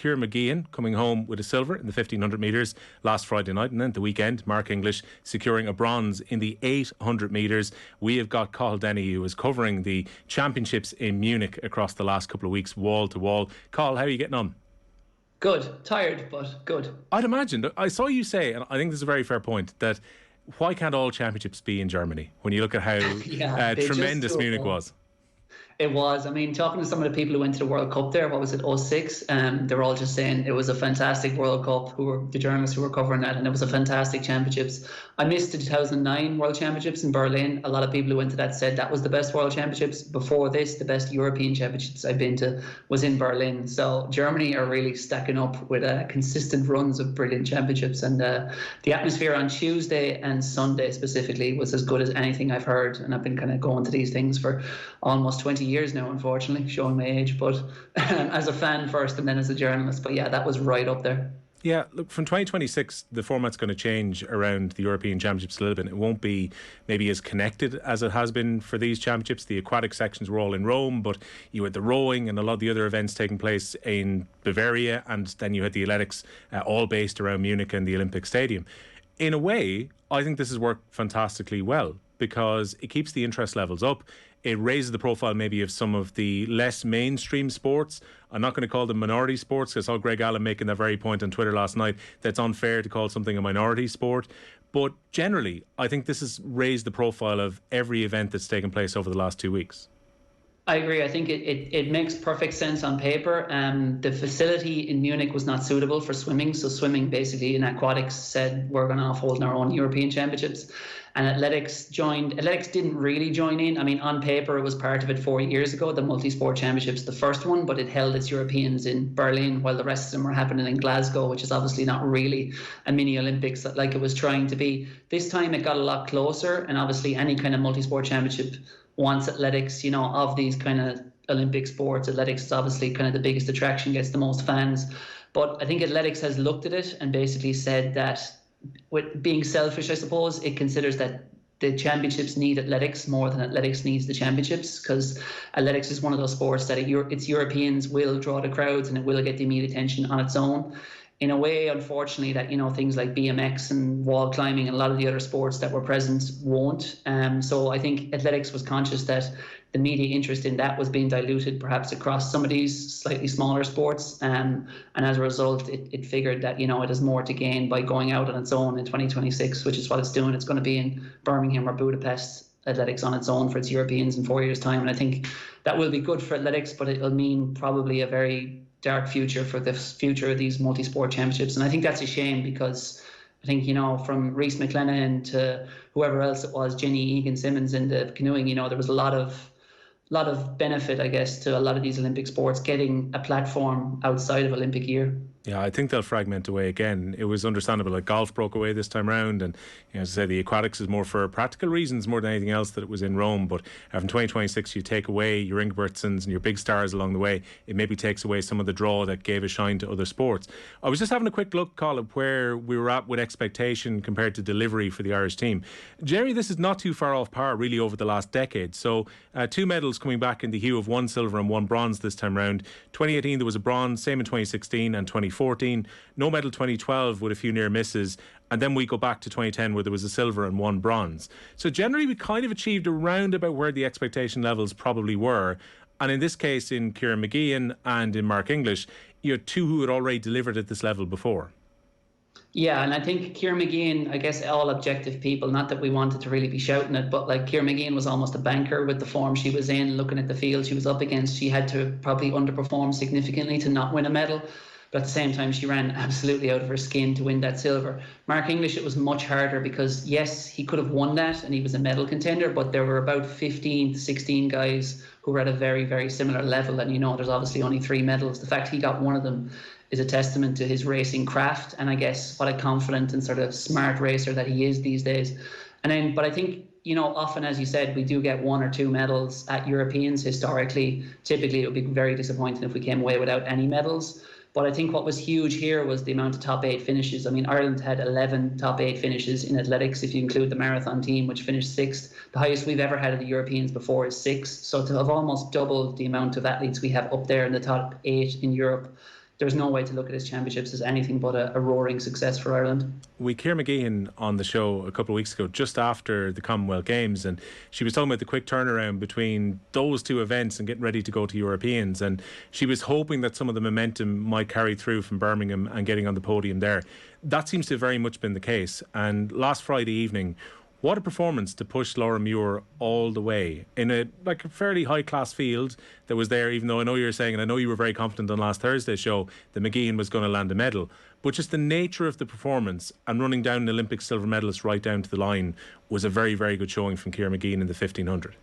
Kyra Mageean coming home with a silver in the 1500 metres last Friday night, and then at the weekend, Mark English securing a bronze in the 800 metres. We have got Cathal Dennehy, who is covering the championships in Munich across the last couple of weeks, wall to wall. Cathal, how are you getting on? Good. Tired, but good. I'd imagine. I saw you say, and I think this is a very fair point, that why can't all championships be in Germany when you look at how tremendous Munich was? It was. I mean, talking to some of the people who went to the World Cup there, what was it, 06? They were all just saying it was a fantastic World Cup, the journalists who were covering that, and it was a fantastic championships. I missed the 2009 World Championships in Berlin. A lot of people who went to that said that was the best World Championships. Before this, the best European Championships I've been to was in Berlin. So Germany are really stacking up with consistent runs of brilliant championships. And the atmosphere on Tuesday and Sunday specifically was as good as anything I've heard. And I've been kind of going to these things for almost 20 years now, unfortunately, showing my age, but as a fan first and then as a journalist. But yeah, that was right up there. Yeah, look, from 2026, the format's going to change around the European Championships a little bit. It won't be maybe as connected as it has been for these championships. The aquatic sections were all in Rome, but you had the rowing and a lot of the other events taking place in Bavaria, and then you had the athletics all based around Munich and the Olympic Stadium. In a way, I think this has worked fantastically well, because it keeps the interest levels up. It raises the profile maybe of some of the less mainstream sports. I'm not going to call them minority sports, because I saw Greg Allen making that very point on Twitter last night, that it's unfair to call something a minority sport. But generally, I think this has raised the profile of every event that's taken place over the last 2 weeks. I agree. I think it makes perfect sense on paper. The facility in Munich was not suitable for swimming. So swimming basically in aquatics said we're going to hold our own European Championships. And athletics joined. Athletics didn't really join in. I mean, on paper, it was part of it 4 years ago, the multi-sport championships, the first one, but it held its Europeans in Berlin while the rest of them were happening in Glasgow, which is obviously not really a mini Olympics like it was trying to be. This time it got a lot closer, and obviously any kind of multi-sport championship wants athletics, of these kind of Olympic sports. Athletics is obviously kind of the biggest attraction, gets the most fans. But I think athletics has looked at it and basically said that, with being selfish, I suppose, it considers that the championships need athletics more than athletics needs the championships, because athletics is one of those sports that its Europeans will draw the crowds and it will get the immediate attention on its own. In a way, unfortunately, that things like BMX and wall climbing and a lot of the other sports that were present won't. So I think athletics was conscious that the media interest in that was being diluted perhaps across some of these slightly smaller sports. And as a result, it figured that, it has more to gain by going out on its own in 2026, which is what it's doing. It's going to be in Birmingham or Budapest, athletics on its own for its Europeans in 4 years' time. And I think that will be good for athletics, but it'll mean probably a very dark future for the future of these multi-sport championships. And I think that's a shame, because I think, from Rhys McClenaghan to whoever else it was, Jenny Egan-Simmons in the canoeing, there was a lot of benefit, I guess, to a lot of these Olympic sports getting a platform outside of Olympic year. Yeah, I think they'll fragment away again. It was understandable that golf broke away this time round, and as I say, the aquatics is more for practical reasons more than anything else that it was in Rome. But from 2026, you take away your Ingebrigtsens and your big stars along the way. It maybe takes away some of the draw that gave a shine to other sports. I was just having a quick look, Colin, where we were at with expectation compared to delivery for the Irish team. Jerry, this is not too far off par really over the last decade. So 2 medals coming back in the hue of 1 silver and 1 bronze this time round. 2018 there was a bronze, same in 2016 and 2014. No medal 2012 with a few near misses, and then we go back to 2010 where there was a silver and 1 bronze. So generally we kind of achieved around about where the expectation levels probably were, and in this case in Kyra Mageean and in Mark English, you had 2 who had already delivered at this level before. Yeah, and I think Kyra Mageean, I guess all objective people, not that we wanted to really be shouting it, but like Kyra Mageean was almost a banker with the form she was in, looking at the field she was up against. She had to probably underperform significantly to not win a medal. But at the same time, she ran absolutely out of her skin to win that silver. Mark English, it was much harder because, yes, he could have won that and he was a medal contender, but there were about 15 to 16 guys who were at a very, very similar level. And, there's obviously only 3 medals. The fact he got one of them is a testament to his racing craft. And I guess what a confident and sort of smart racer that he is these days. But I think, often, as you said, we do get 1 or 2 medals at Europeans historically. Typically, it would be very disappointing if we came away without any medals. But I think what was huge here was the amount of top 8 finishes. I mean, Ireland had 11 top 8 finishes in athletics, if you include the marathon team, which finished 6th. The highest we've ever had of the Europeans before is 6. So to have almost doubled the amount of athletes we have up there in the top 8 in Europe, there's no way to look at this championships as anything but a roaring success for Ireland. We Kyra Mageean on the show a couple of weeks ago, just after the Commonwealth Games, and she was talking about the quick turnaround between those two events and getting ready to go to Europeans, and she was hoping that some of the momentum might carry through from Birmingham and getting on the podium there. That seems to have very much been the case. And last Friday evening, what a performance to push Laura Muir all the way in a fairly high class field that was there, even though I know you were saying, and I know you were very confident on last Thursday's show, that Mageean was going to land a medal. But just the nature of the performance and running down an Olympic silver medalist right down to the line was a very, very good showing from Kyra Mageean in the 1500.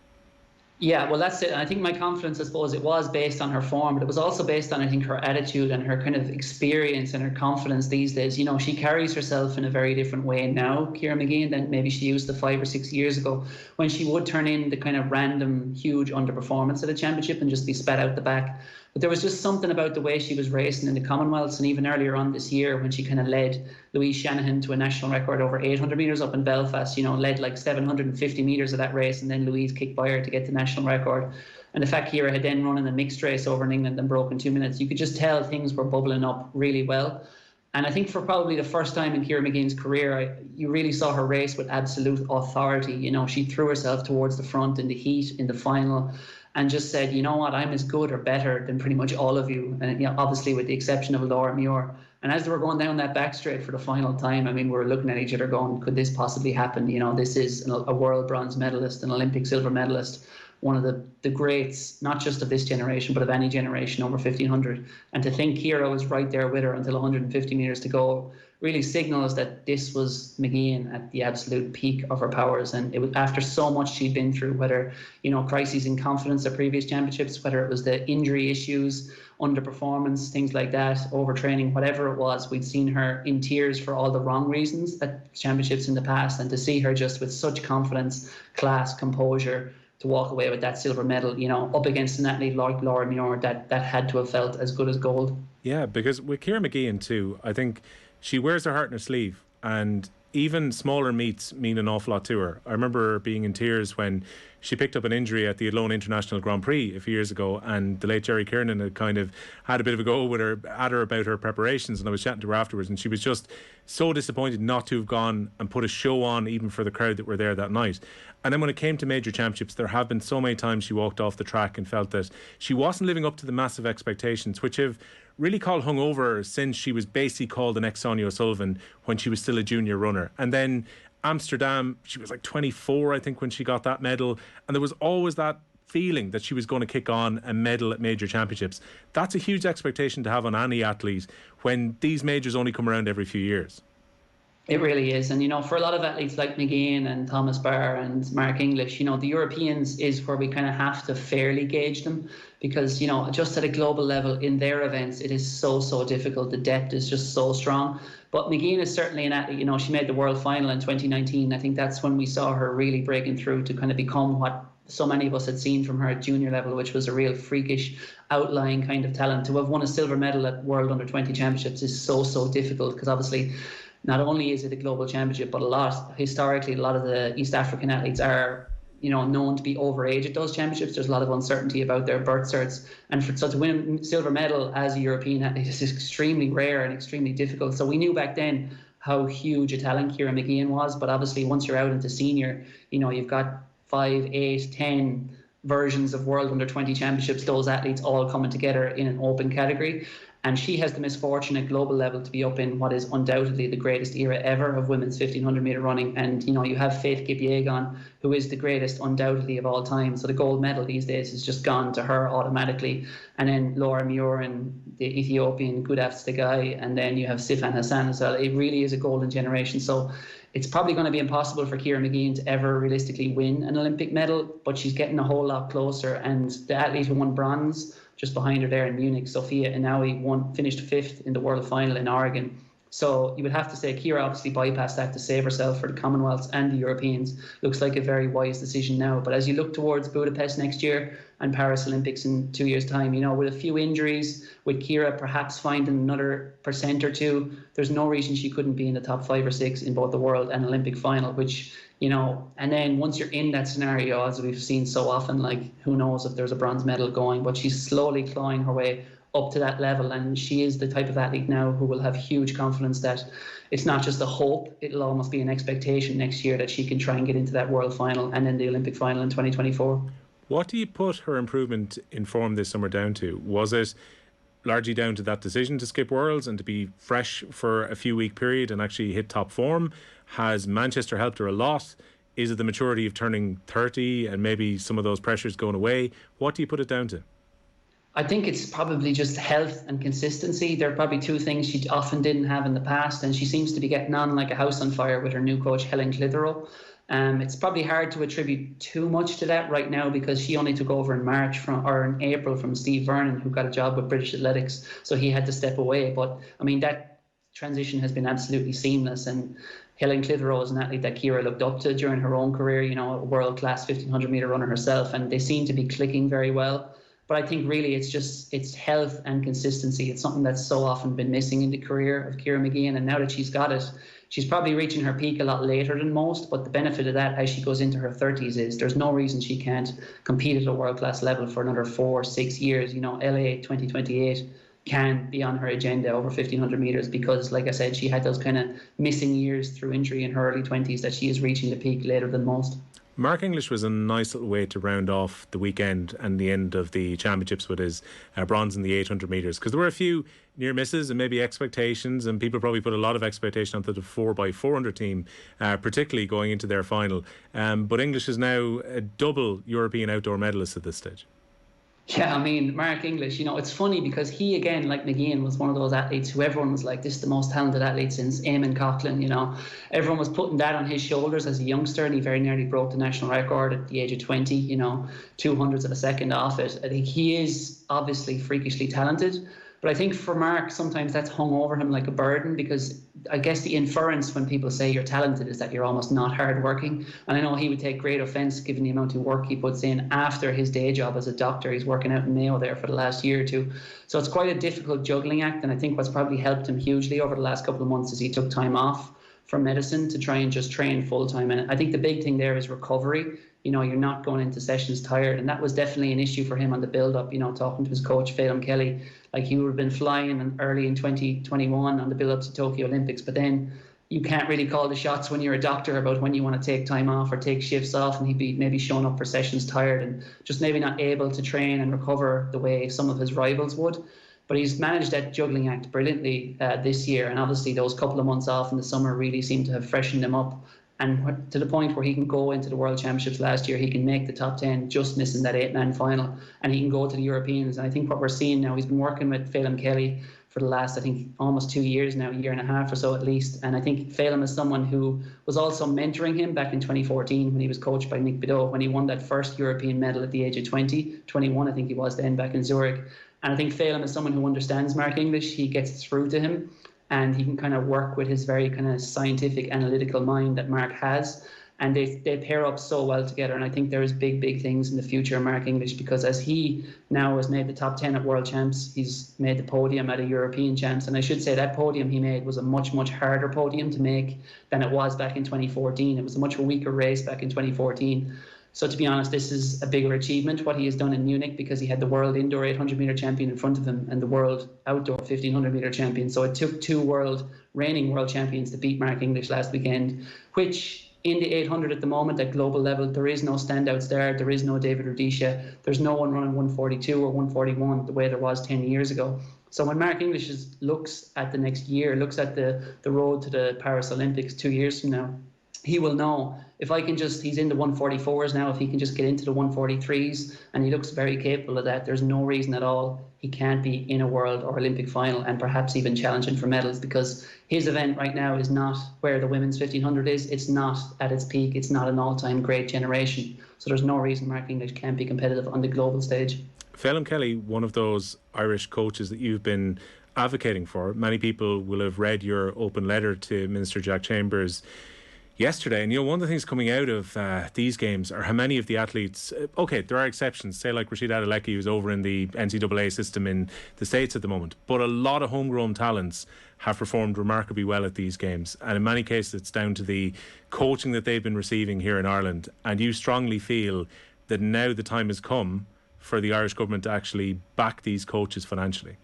Yeah, well, that's it. I think my confidence, I suppose, it was based on her form, but it was also based on, I think, her attitude and her kind of experience and her confidence these days. You know, she carries herself in a very different way now, Kyra Mageean, than maybe she used to 5 or 6 years ago, when she would turn in the kind of random, huge underperformance at a championship and just be spat out the back. But there was just something about the way she was racing in the Commonwealths, and even earlier on this year when she kind of led Louise Shanahan to a national record over 800 metres up in Belfast, you know, led like 750 metres of that race, and then Louise kicked by her to get the national record. And the fact Kyra had then run in a mixed race over in England and broke in 2 minutes, you could just tell things were bubbling up really well. And I think for probably the first time in Kyra Mageean's career, you really saw her race with absolute authority. You know, she threw herself towards the front in the heat, in the final, and just said, you know what, I'm as good or better than pretty much all of you. And, you know, obviously with the exception of Laura Muir. And as they were going down that back straight for the final time, I mean, we were looking at each other going, could this possibly happen? You know, this is a world bronze medalist, an Olympic silver medalist, one of the greats, not just of this generation, but of any generation over 1500. And to think Kyra was right there with her until 150 metres to go really signals that this was Mageean at the absolute peak of her powers. And it was after so much she'd been through, whether, you know, crises in confidence at previous championships, whether it was the injury issues, underperformance, things like that, overtraining, whatever it was, we'd seen her in tears for all the wrong reasons at championships in the past. And to see her just with such confidence, class, composure, to walk away with that silver medal, you know, up against an athlete like Laura Muir, that had to have felt as good as gold. Yeah, because with Kyra Mageean too, I think she wears her heart on her sleeve, and even smaller meets mean an awful lot to her. I remember her being in tears when she picked up an injury at the Athlone International Grand Prix a few years ago, and the late Jerry Kiernan had kind of had a bit of a go with her, at her about her preparations, and I was chatting to her afterwards, and she was just so disappointed not to have gone and put a show on even for the crowd that were there that night. And then when it came to major championships, there have been so many times she walked off the track and felt that she wasn't living up to the massive expectations, which have really hung over her since she was basically called the next Sonia O'Sullivan when she was still a junior runner. And then Amsterdam, she was like 24, I think, when she got that medal. And there was always that feeling that she was going to kick on and medal at major championships. That's a huge expectation to have on any athlete when these majors only come around every few years. It really is. And, you know, for a lot of athletes like Mageean and Thomas Barr and Mark English, you know, the Europeans is where we kind of have to fairly gauge them because, you know, just at a global level in their events, it is so difficult. The depth is just so strong. But Mageean is certainly an athlete. You know, she made the world final in 2019. I think that's when we saw her really breaking through to kind of become what so many of us had seen from her at junior level, which was a real freakish, outlying kind of talent. To have won a silver medal at World Under-20 Championships is so difficult because obviously not only is it a global championship, but historically, a lot of the East African athletes are, you know, known to be overage at those championships. There's a lot of uncertainty about their birth certs. And so to win a silver medal as a European athlete is extremely rare and extremely difficult. So we knew back then how huge a talent Kyra Mageean was. But obviously, once you're out into senior, you know, you've got 5, 8, 10 versions of World Under-20 Championships, those athletes all coming together in an open category. And she has the misfortune at global level to be up in what is undoubtedly the greatest era ever of women's 1500 metre running. And, you know, you have Faith Kipyegon, who is the greatest undoubtedly of all time. So the gold medal these days has just gone to her automatically. And then Laura Muir and the Ethiopian Gudaf Stegai. And then you have Sifan Hassan as well. It really is a golden generation. So it's probably going to be impossible for Kyra Mageean to ever realistically win an Olympic medal, but she's getting a whole lot closer. And the athlete who won bronze just behind her there in Munich, Sophia Inaui, finished 5th in the world final in Oregon. So you would have to say Kyra obviously bypassed that to save herself for the Commonwealths and the Europeans. Looks like a very wise decision now. But as you look towards Budapest next year and Paris Olympics in 2 years' time, you know, with a few injuries, with Kyra perhaps finding another % or two, there's no reason she couldn't be in the top 5 or 6 in both the world and Olympic final, which, you know, and then once you're in that scenario, as we've seen so often, like, who knows if there's a bronze medal going, but she's slowly clawing her way up to that level. And she is the type of athlete now who will have huge confidence that it's not just a hope, it'll almost be an expectation next year that she can try and get into that world final and then the Olympic final in 2024. What do you put her improvement in form this summer down to? Was it largely down to that decision to skip Worlds and to be fresh for a few week period and actually hit top form? Has Manchester helped her a lot? Is it the maturity of turning 30 and maybe some of those pressures going away? What do you put it down to? I think it's probably just health and consistency. There are probably two things she often didn't have in the past, and she seems to be getting on like a house on fire with her new coach, Helen Clitheroe. It's probably hard to attribute too much to that right now because she only took over in in April from Steve Vernon, who got a job with British Athletics, so he had to step away. But I mean, that transition has been absolutely seamless, and Helen Clitheroe is an athlete that Kyra looked up to during her own career, you know, a world-class 1500 metre runner herself, and they seem to be clicking very well. But I think really it's health and consistency. It's something that's so often been missing in the career of Kyra Mageean, and now that she's got it, she's probably reaching her peak a lot later than most. But the benefit of that as she goes into her 30s is there's no reason she can't compete at a world-class level for another 4 or 6 years. You know, LA 2028 can be on her agenda over 1500 metres because, like I said, she had those kind of missing years through injury in her early 20s that she is reaching the peak later than most. Mark English was a nice little way to round off the weekend and the end of the championships with his bronze in the 800 metres, because there were a few near misses and maybe expectations, and people probably put a lot of expectation onto the 4x400 team, particularly going into their final. But English is now a double European outdoor medalist at this stage. Yeah, I mean, Mark English, you know, it's funny because he, again, like Mageean, was one of those athletes who everyone was like, this is the most talented athlete since Eamon Coughlin, you know. Everyone was putting that on his shoulders as a youngster, and he very nearly broke the national record at the age of 20, you know, 200ths of a second off it. I think he is obviously freakishly talented. But I think for Mark, sometimes that's hung over him like a burden because I guess the inference when people say you're talented is that you're almost not hardworking. And I know he would take great offence given the amount of work he puts in after his day job as a doctor. He's working out in Mayo there for the last year or two. So it's quite a difficult juggling act. And I think what's probably helped him hugely over the last couple of months is he took time off from medicine to try and just train full time. And I think the big thing there is recovery. You know, you're not going into sessions tired. And that was definitely an issue for him on the build-up, you know, talking to his coach, Phelim Kelly. Like, he would have been flying early in 2021 on the build-up to Tokyo Olympics. But then you can't really call the shots when you're a doctor about when you want to take time off or take shifts off. And he'd be maybe showing up for sessions tired and just maybe not able to train and recover the way some of his rivals would. But he's managed that juggling act brilliantly this year. And obviously those couple of months off in the summer really seem to have freshened him up. And to the point where he can go into the World Championships last year, he can make the top 10, just missing that 8-man final, and he can go to the Europeans. And I think what we're seeing now, he's been working with Phelim Kelly for the last, I think, almost 2 years now, a year and a half or so at least. And I think Phelim is someone who was also mentoring him back in 2014 when he was coached by Nick Bideau, when he won that first European medal at the age of 21, I think he was then, back in Zurich. And I think Phelim is someone who understands Mark English. He gets through to him, and he can kind of work with his very kind of scientific, analytical mind that Mark has. And they pair up so well together. And I think there is big things in the future of Mark English, because as he now has made the top 10 at World Champs, he's made the podium at a European Champs. And I should say that podium he made was a much harder podium to make than it was back in 2014. It was a much weaker race back in 2014. So to be honest, this is a bigger achievement, what he has done in Munich, because he had the world indoor 800 metre champion in front of him and the world outdoor 1500 metre champion. So it took two reigning world champions to beat Mark English last weekend, which in the 800 at the moment at global level, there is no standouts there. There is no David Rudisha. There's no one running 142 or 141 the way there was 10 years ago. So when Mark English looks at the next year, looks at the road to the Paris Olympics 2 years from now, he will know, if I can just, he's in the 144s now, if he can just get into the 143s, and he looks very capable of that, there's no reason at all he can't be in a world or Olympic final and perhaps even challenging for medals, because his event right now is not where the women's 1500 is. It's not at its peak. It's not an all-time great generation. So there's no reason Mark English can't be competitive on the global stage. Phelim Kelly, one of those Irish coaches that you've been advocating for. Many people will have read your open letter to Minister Jack Chambers yesterday, and you know, one of the things coming out of these games are how many of the athletes, okay, there are exceptions, say like Rashid Adelecki, who's over in the NCAA system in the States at the moment, but a lot of homegrown talents have performed remarkably well at these games, and in many cases it's down to the coaching that they've been receiving here in Ireland. And you strongly feel that now the time has come for the Irish government to actually back these coaches financially.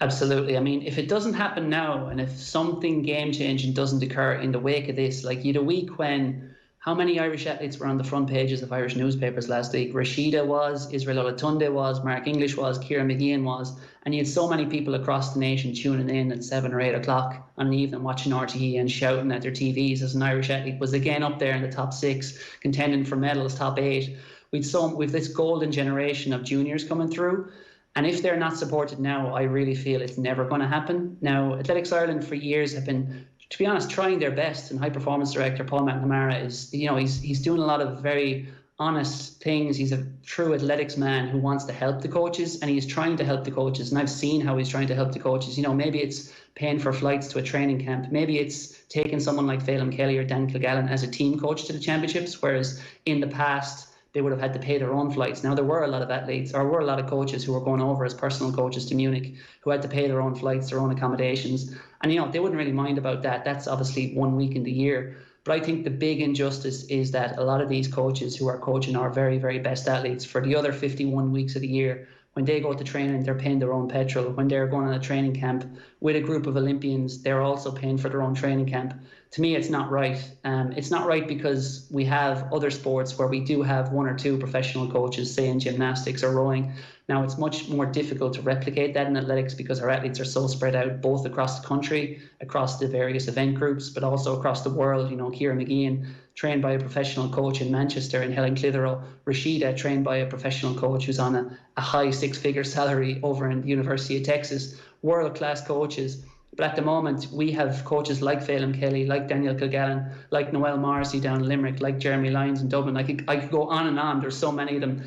Absolutely. I mean, if it doesn't happen now, and if something game-changing doesn't occur in the wake of this, like you had a week when how many Irish athletes were on the front pages of Irish newspapers last week? Rashida was, Israel Olatunde was, Mark English was, Kyra Mageean was, and you had so many people across the nation tuning in at 7 or 8 o'clock on the evening watching RTE and shouting at their TVs as an Irish athlete was again up there in the top 6, contending for medals, top 8. We've this golden generation of juniors coming through. And if they're not supported now, I really feel it's never going to happen. Now, Athletics Ireland for years have been, to be honest, trying their best. And High Performance Director Paul McNamara is, he's doing a lot of very honest things. He's a true athletics man who wants to help the coaches, and he's trying to help the coaches. And I've seen how he's trying to help the coaches. Maybe it's paying for flights to a training camp. Maybe it's taking someone like Phelim Kelly or Dan Kilgallen as a team coach to the championships, whereas in the past, they would have had to pay their own flights. Now, there were a lot of athletes, or were a lot of coaches who were going over as personal coaches to Munich who had to pay their own flights, their own accommodations. And, they wouldn't really mind about that. That's obviously 1 week in the year. But I think the big injustice is that a lot of these coaches who are coaching our very, very best athletes for the other 51 weeks of the year, when they go to training, they're paying their own petrol. When they're going on a training camp with a group of Olympians, they're also paying for their own training camp. To me, it's not right. It's not right because we have other sports where we do have 1 or 2 professional coaches, say in gymnastics or rowing. Now, it's much more difficult to replicate that in athletics because our athletes are so spread out both across the country, across the various event groups, but also across the world. Kyra Mageean, trained by a professional coach in Manchester, and Helen Clitheroe. Rashida, trained by a professional coach who's on a high 6-figure salary over in the University of Texas. World-class coaches. But at the moment, we have coaches like Phelim Kelly, like Daniel Kilgallen, like Noel Morrissey down in Limerick, like Jeremy Lyons in Dublin. I could go on and on. There's so many of them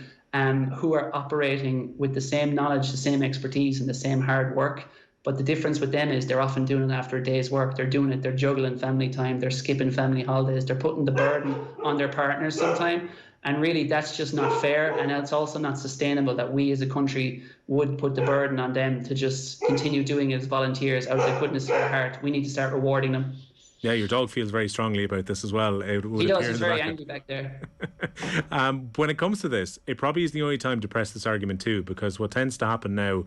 who are operating with the same knowledge, the same expertise, and the same hard work. But the difference with them is they're often doing it after a day's work. They're doing it, they're juggling family time, they're skipping family holidays, they're putting the burden on their partners sometimes. And really, that's just not fair. And it's also not sustainable that we as a country would put the burden on them to just continue doing it as volunteers out of the goodness of their heart. We need to start rewarding them. Yeah, your dog feels very strongly about this as well. He does. He's very angry back there. When it comes to this, it probably is the only time to press this argument too, because what tends to happen now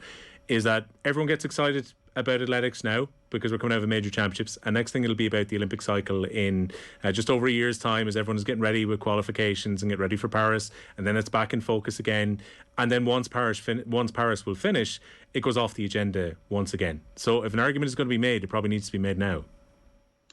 is that everyone gets excited about athletics now because we're coming out of major championships, and next thing it'll be about the Olympic cycle in just over a year's time as everyone's getting ready with qualifications and get ready for Paris, and then it's back in focus again, and then once Paris will finish, it goes off the agenda once again. So if an argument is going to be made, it probably needs to be made now.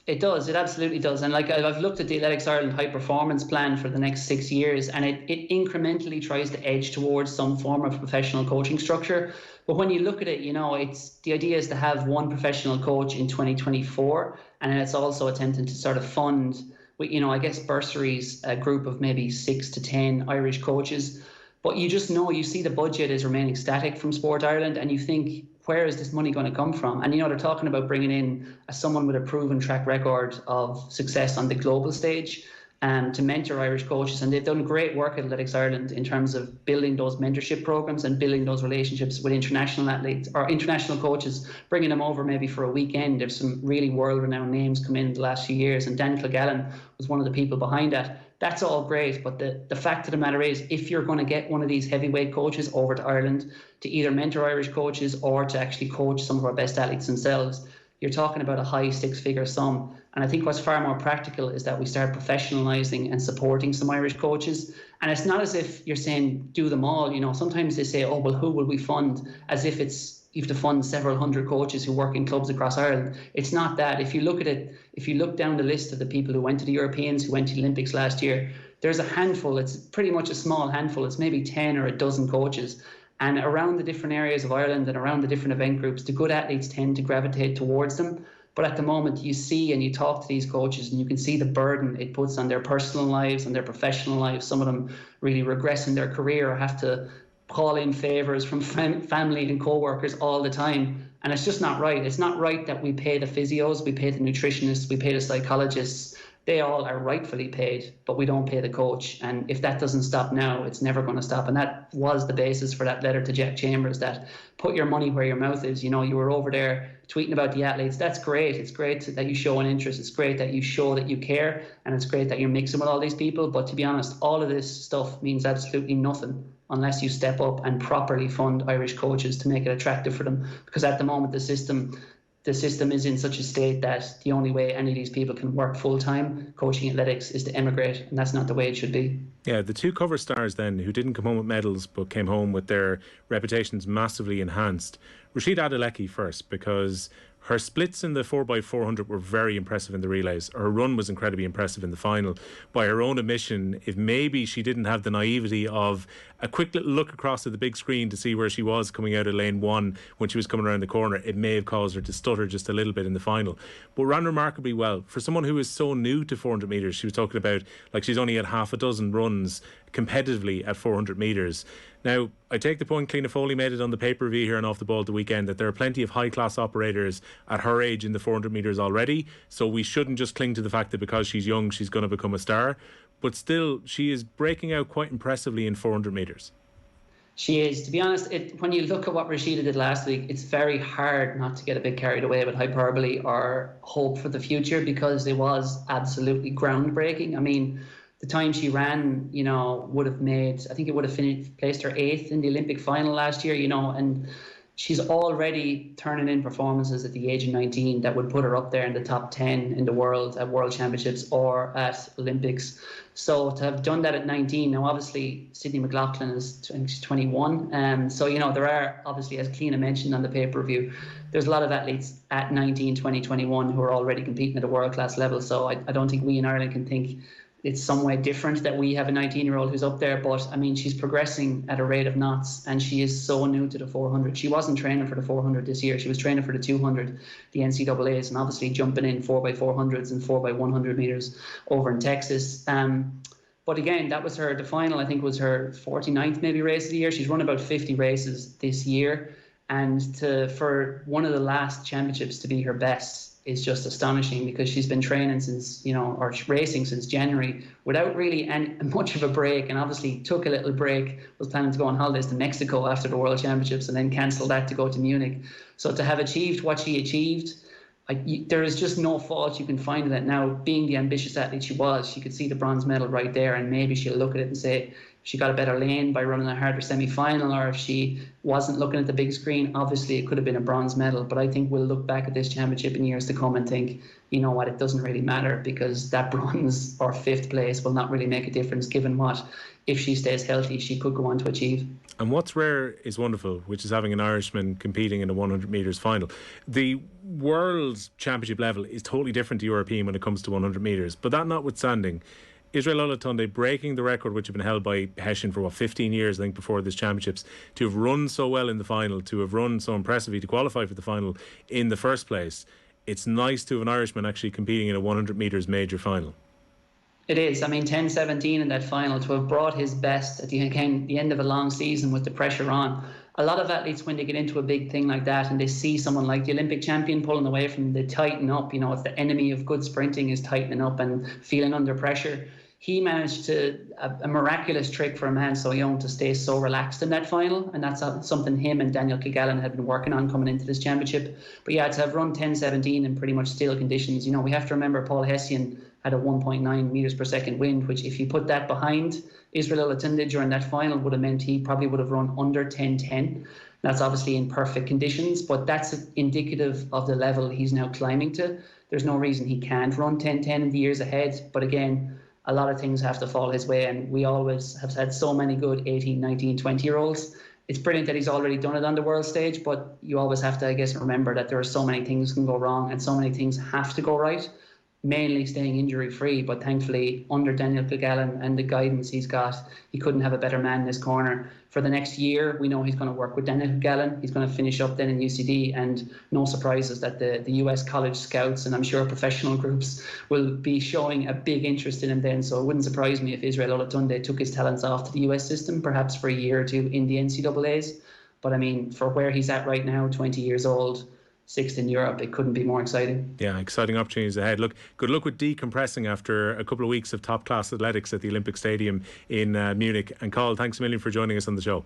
It does. It absolutely does. And like I've looked at the Athletics Ireland high performance plan for the next 6 years, and it incrementally tries to edge towards some form of professional coaching structure. But when you look at it, it's the idea is to have one professional coach in 2024, and then it's also attempting to sort of fund, I guess bursaries, a group of maybe 6 to 10 Irish coaches. But you see the budget is remaining static from Sport Ireland, and you think, where is this money going to come from? And, they're talking about bringing in someone with a proven track record of success on the global stage to mentor Irish coaches. And they've done great work at Athletics Ireland in terms of building those mentorship programs and building those relationships with international athletes or international coaches, bringing them over maybe for a weekend. There's some really world-renowned names come in the last few years, and Dan Kilgallen was one of the people behind that. That's all great, but the fact of the matter is, if you're going to get one of these heavyweight coaches over to Ireland to either mentor Irish coaches or to actually coach some of our best athletes themselves, you're talking about a high 6-figure sum. And I think what's far more practical is that we start professionalizing and supporting some Irish coaches. And it's not as if you're saying do them all. Sometimes they say, oh, well, who will we fund? As if you have to fund several hundred coaches who work in clubs across Ireland. It's not that. If you look at it, if you look down the list of the people who went to the Europeans, who went to the Olympics last year, there's a handful. It's pretty much a small handful. It's maybe 10 or a dozen coaches. And around the different areas of Ireland and around the different event groups, the good athletes tend to gravitate towards them. But at the moment, you see and you talk to these coaches and you can see the burden it puts on their personal lives and their professional lives. Some of them really regress in their career or have to call in favours from family and co-workers all the time. And it's just not right. It's not right that we pay the physios, we pay the nutritionists, we pay the psychologists. They all are rightfully paid, but we don't pay the coach. And if that doesn't stop now, it's never going to stop. And that was the basis for that letter to Jack Chambers, that put your money where your mouth is. You were over there tweeting about the athletes. That's great. It's great that you show an interest. It's great that you show that you care. And it's great that you're mixing with all these people. But to be honest, all of this stuff means absolutely nothing unless you step up and properly fund Irish coaches to make it attractive for them. Because at the moment, the system is in such a state that the only way any of these people can work full-time coaching athletics is to emigrate, and that's not the way it should be. Yeah, the two cover stars then, who didn't come home with medals but came home with their reputations massively enhanced. Rashida Adeleke first, because her splits in the 4x400 were very impressive in the relays. Her run was incredibly impressive in the final. By her own admission, if maybe she didn't have the naivety of a quick little look across at the big screen to see where she was coming out of lane 1 when she was coming around the corner, it may have caused her to stutter just a little bit in the final. But ran remarkably well. For someone who is so new to 400 metres, she was talking about like she's only had half a dozen runs competitively at 400 metres. Now, I take the point Cliona Foley made it on the pay-per-view here and Off the Ball at the weekend, that there are plenty of high-class operators at her age in the 400 metres already, so we shouldn't just cling to the fact that because she's young she's going to become a star. But still, she is breaking out quite impressively in 400 metres. She is. To be honest, when you look at what Rashida did last week, it's very hard not to get a bit carried away with hyperbole or hope for the future, because it was absolutely groundbreaking. I mean, the time she ran, would have made, I think it would have placed her 8th in the Olympic final last year, and she's already turning in performances at the age of 19 that would put her up there in the top 10 in the world at World Championships or at Olympics. So to have done that at 19, now obviously Sydney McLaughlin is 21. So, there are obviously, as Cliona mentioned on the pay-per-view, there's a lot of athletes at 19, 20, 21 who are already competing at a world-class level. So I don't think we in Ireland can think it's some way different that we have a 19-year-old who's up there. But I mean, she's progressing at a rate of knots, and she is so new to the 400. She wasn't training for the 400 this year. She was training for the 200, the NCAAs, and obviously jumping in 4x400s and 4x100 meters over in Texas. But again, that was the final, I think, was her 49th maybe race of the year. She's run about 50 races this year. And for one of the last championships to be her best is just astonishing, because she's been training since, or racing since January without really much of a break, and obviously took a little break, was planning to go on holidays to Mexico after the World Championships and then cancelled that to go to Munich. So to have achieved what she achieved, there is just no fault you can find in it. Now, being the ambitious athlete she was, she could see the bronze medal right there, and maybe she'll look at it and say, she got a better lane by running a harder semi-final, or if she wasn't looking at the big screen, obviously it could have been a bronze medal. But I think we'll look back at this championship in years to come and think, you know what, it doesn't really matter, because that bronze or 5th place will not really make a difference, given what, if she stays healthy, she could go on to achieve. And what's rare is wonderful, which is having an Irishman competing in a 100 metres final. The World Championship level is totally different to European when it comes to 100 metres. But that notwithstanding, Israel Olatunde breaking the record which had been held by Hessian for 15 years, I think, before this championships, to have run so well in the final, to have run so impressively to qualify for the final in the first place. It's nice to have an Irishman actually competing in a 100 metres major final. It is. I mean, 10:17 in that final, to have brought his best at the end of a long season with the pressure on. A lot of athletes, when they get into a big thing like that and they see someone like the Olympic champion pulling away from them, they tighten up. It's the enemy of good sprinting, is tightening up and feeling under pressure. He managed a miraculous trick for a man so young to stay so relaxed in that final, and that's something him and Daniel Kilgallen had been working on coming into this championship. But yeah, to have run 10:17 in pretty much steel conditions, we have to remember Paul Hessian had a 1.9 metres per second wind, which if you put that behind Israel Olatunde during that final would have meant he probably would have run under 10:10. That's obviously in perfect conditions, but that's indicative of the level he's now climbing to. There's no reason he can't run 10:10 in the years ahead, but again, a lot of things have to fall his way, and we always have had so many good 18, 19, 20-year-olds. It's brilliant that he's already done it on the world stage, but you always have to, I guess, remember that there are so many things can go wrong and so many things have to go right, mainly staying injury-free. But thankfully, under Daniel Kilgallen and the guidance he's got, he couldn't have a better man in his corner. For the next year, we know he's going to work with Daniel Kilgallen. He's going to finish up then in UCD, and no surprises that the US college scouts and I'm sure professional groups will be showing a big interest in him then. So it wouldn't surprise me if Israel Olatunde took his talents off to the US system, perhaps for a year or two in the NCAAs. But I mean, for where he's at right now, 20 years old, 6th in Europe, it couldn't be more exciting. Yeah, exciting opportunities ahead. Look, good luck with decompressing after a couple of weeks of top-class athletics at the Olympic Stadium in Munich. And Cathal, thanks a million for joining us on the show.